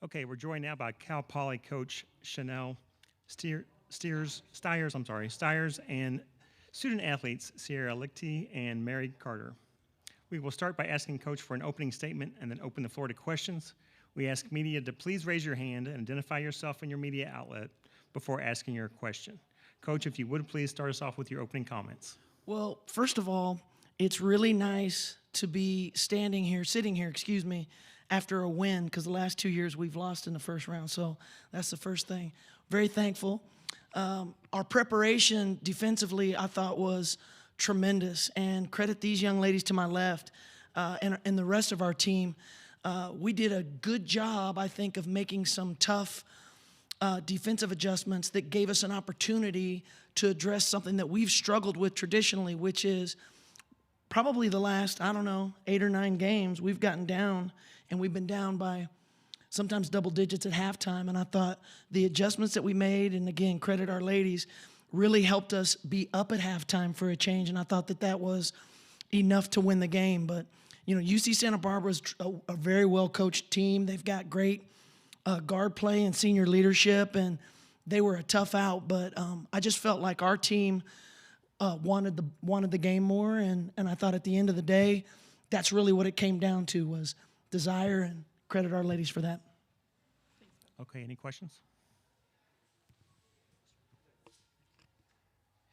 Okay, we're joined now by Cal Poly coach Shanele Stires, and student athletes Sierra Lichtie and Mary Carter. We will start by asking Coach for an opening statement and then open the floor to questions. We ask media to please raise your hand and identify yourself and your media outlet before asking your question. Coach, if you would please start us off with your opening comments. Well, first of all, it's really nice to be sitting here, after a win, because the last 2 years we've lost in the first round. So that's the first thing. Very thankful. Our preparation defensively, I thought, was tremendous, and credit these young ladies to my left and the rest of our team. We did a good job, I think, of making some tough defensive adjustments that gave us an opportunity to address something that we've struggled with traditionally, which is probably the last, 8 or 9 games, we've gotten down, and we've been down by sometimes double digits at halftime. And I thought the adjustments that we made, and again, credit our ladies, really helped us be up at halftime for a change. And I thought that was enough to win the game. But, UC Santa Barbara is a very well-coached team. They've got great guard play and senior leadership, and they were a tough out. But I just felt like our team wanted the game more, and I thought at the end of the day, that's really what it came down to, was desire, and credit our ladies for that. Okay, any questions?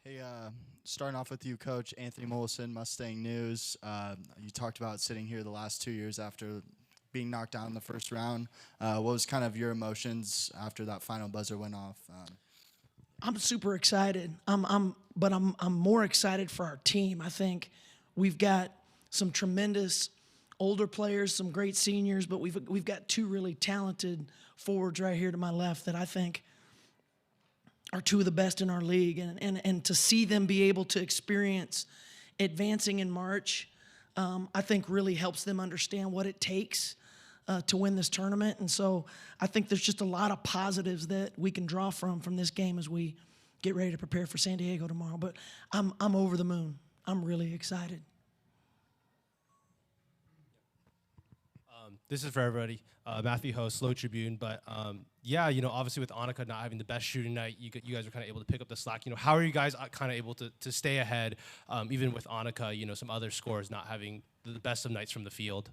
Hey, starting off with you, Coach Anthony Mollison, Mustang News. You talked about sitting here the last 2 years after being knocked out in the first round. What was kind of your emotions after that final buzzer went off? I'm super excited. I'm more excited for our team. I think we've got some tremendous older players, some great seniors, but we've got 2 really talented forwards right here to my left that I think are 2 of the best in our league. And to see them be able to experience advancing in March, I think really helps them understand what it takes to win this tournament. And so I think there's just a lot of positives that we can draw from this game as we get ready to prepare for San Diego tomorrow. But I'm over the moon. I'm really excited. This is for everybody. Matthew Ho, Slow Tribune. But yeah, obviously with Annika not having the best shooting night, you guys were kind of able to pick up the slack. How are you guys kind of able to stay ahead, even with Annika, some other scorers not having the best of nights from the field?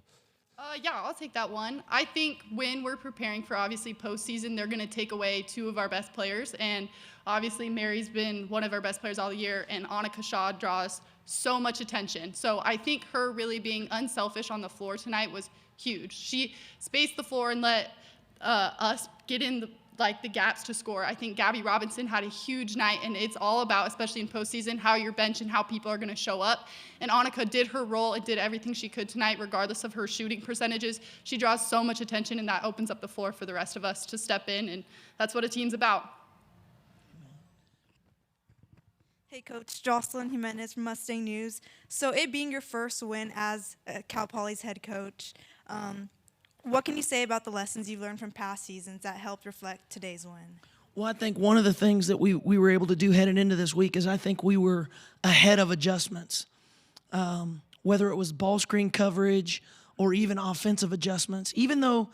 Yeah, I'll take that one. I think when we're preparing for, obviously, postseason, they're going to take away 2 of our best players. And obviously, Mary's been one of our best players all year, and Annika Shaw draws so much attention. So I think her really being unselfish on the floor tonight was huge. She spaced the floor and let us get in the gaps to score. I think Gabby Robinson had a huge night, and it's all about, especially in postseason, how your bench and how people are going to show up. And Annika did her role and did everything she could tonight, regardless of her shooting percentages. She draws so much attention, and that opens up the floor for the rest of us to step in, and that's what a team's about. Hey, Coach. Jocelyn Jimenez from Mustang News. So it being your first win as Cal Poly's head coach, what can you say about the lessons you've learned from past seasons that helped reflect today's win? Well, I think one of the things that we were able to do heading into this week is I think we were ahead of adjustments, whether it was ball screen coverage or even offensive adjustments. Even though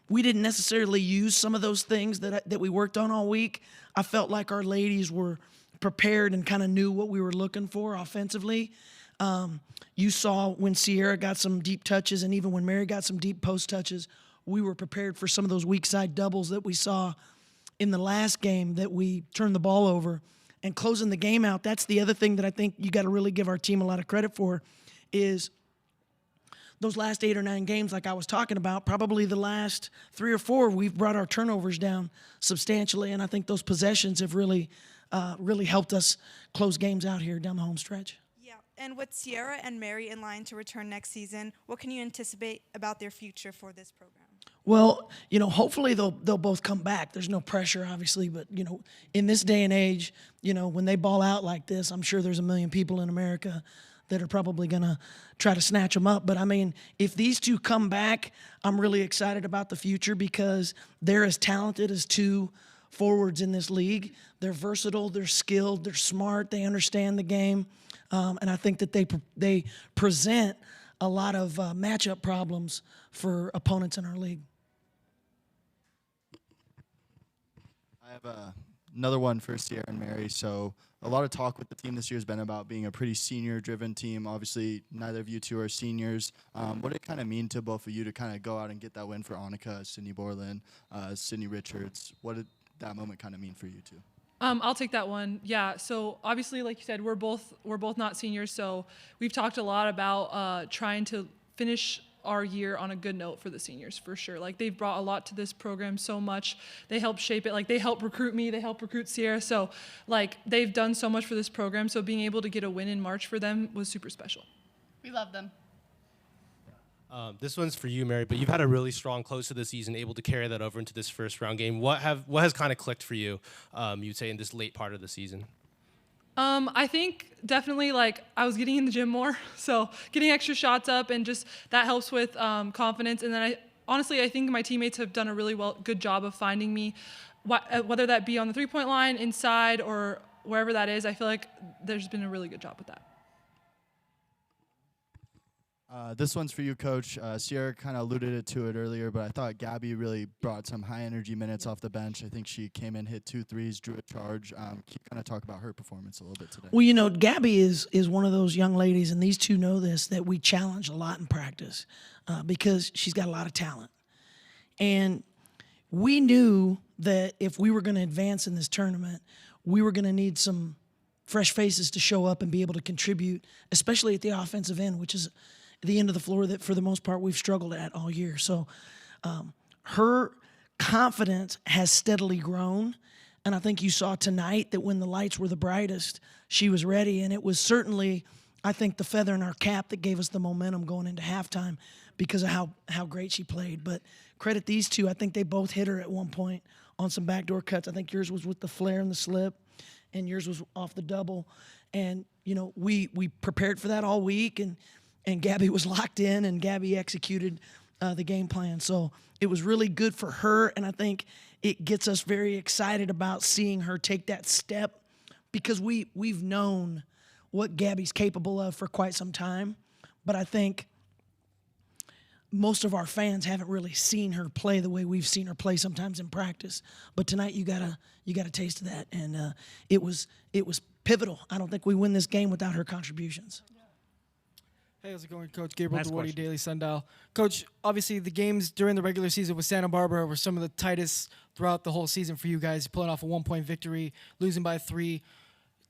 we didn't necessarily use some of those things that we worked on all week, I felt like our ladies were prepared and kind of knew what we were looking for offensively. You saw when Sierra got some deep touches, and even when Mary got some deep post touches, we were prepared for some of those weak side doubles that we saw in the last game that we turned the ball over. And closing the game out, that's the other thing that I think you got to really give our team a lot of credit for, is those last 8 or 9 games, like I was talking about, probably the last 3 or 4, we've brought our turnovers down substantially, and I think those possessions have really helped us close games out here down the home stretch. Yeah, and with Sierra and Mary in line to return next season, what can you anticipate about their future for this program? Well, hopefully they'll both come back. There's no pressure, obviously, but, in this day and age, when they ball out like this, I'm sure there's a million people in America that are probably going to try to snatch them up. But, if these 2 come back, I'm really excited about the future because they're as talented as 2 forwards in this league. They're versatile, they're skilled, they're smart, they understand the game, and I think that they present a lot of matchup problems for opponents in our league. I have another one for Sierra and Mary. So a lot of talk with the team this year has been about being a pretty senior-driven team. Obviously, neither of you two are seniors. What did it kind of mean to both of you to kind of go out and get that win for Annika, Sydney Borland, Sydney Richards? What did that moment kind of mean for you two? I'll take that one. Yeah. So obviously, like you said, we're both not seniors. So we've talked a lot about trying to finish our year on a good note for the seniors, for sure. Like, they've brought a lot to this program, so much. They helped shape it. Like, they helped recruit me. They helped recruit Sierra. So, like, they've done so much for this program. So being able to get a win in March for them was super special. We love them. This one's for you, Mary, but you've had a really strong close to the season, able to carry that over into this first round game. What has kind of clicked for you, you'd say, in this late part of the season? I think definitely, like, I was getting in the gym more, so getting extra shots up, and just that helps with confidence. And then I think my teammates have done a really good job of finding me, whether that be on the three-point line, inside, or wherever that is. I feel like there's been a really good job with that. This one's for you, Coach. Sierra kind of alluded to it earlier, but I thought Gabby really brought some high-energy minutes off the bench. I think she came in, hit 2 threes, drew a charge. Can you kind of talk about her performance a little bit today? Well, you know, Gabby is one of those young ladies, and these two know this, that we challenge a lot in practice because she's got a lot of talent. And we knew that if we were going to advance in this tournament, we were going to need some fresh faces to show up and be able to contribute, especially at the offensive end, which is the end of the floor that for the most part we've struggled at all year. So her confidence has steadily grown. And I think you saw tonight that when the lights were the brightest, she was ready. And it was certainly, I think, the feather in our cap that gave us the momentum going into halftime because of how great she played. But credit these two. I think they both hit her at one point on some backdoor cuts. I think yours was with the flare and the slip, and yours was off the double. And, you know, we prepared for that all week, and Gabby was locked in, and Gabby executed the game plan. So it was really good for her, and I think it gets us very excited about seeing her take that step because we've known what Gabby's capable of for quite some time. But I think most of our fans haven't really seen her play the way we've seen her play sometimes in practice. But tonight you got a taste of that, and it was pivotal. I don't think we win this game without her contributions. Hey, how's it going, Coach? Gabriel Last Duarte, question. Daily Sundial. Coach, obviously the games during the regular season with Santa Barbara were some of the tightest throughout the whole season for you guys, pulling off a 1-point victory, losing by 3,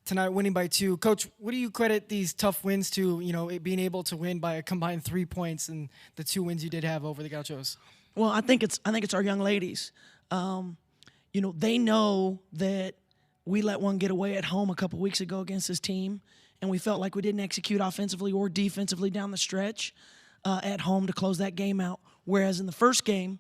tonight winning by 2. Coach, what do you credit these tough wins to, you know, it being able to win by a combined 3 points and the 2 wins you did have over the Gauchos? Well, I think it's our young ladies. You know, they know that we let one get away at home a couple weeks ago against this team, and we felt like we didn't execute offensively or defensively down the stretch at home to close that game out. Whereas in the first game,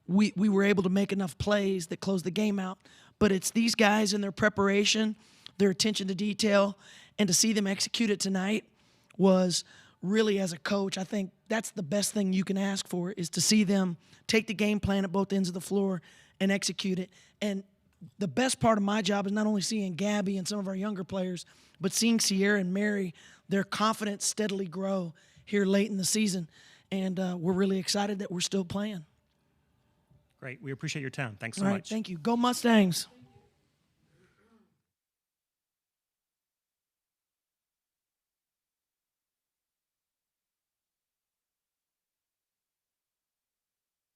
we were able to make enough plays that closed the game out. But it's these guys and their preparation, their attention to detail, and to see them execute it tonight was really, as a coach, I think that's the best thing you can ask for, is to see them take the game plan at both ends of the floor and execute it. And the best part of my job is not only seeing Gabby and some of our younger players, but seeing Sierra and Mary, their confidence steadily grow here late in the season. And we're really excited that we're still playing. Great. We appreciate your time. Thanks so All right, much. thank you. Go Mustangs.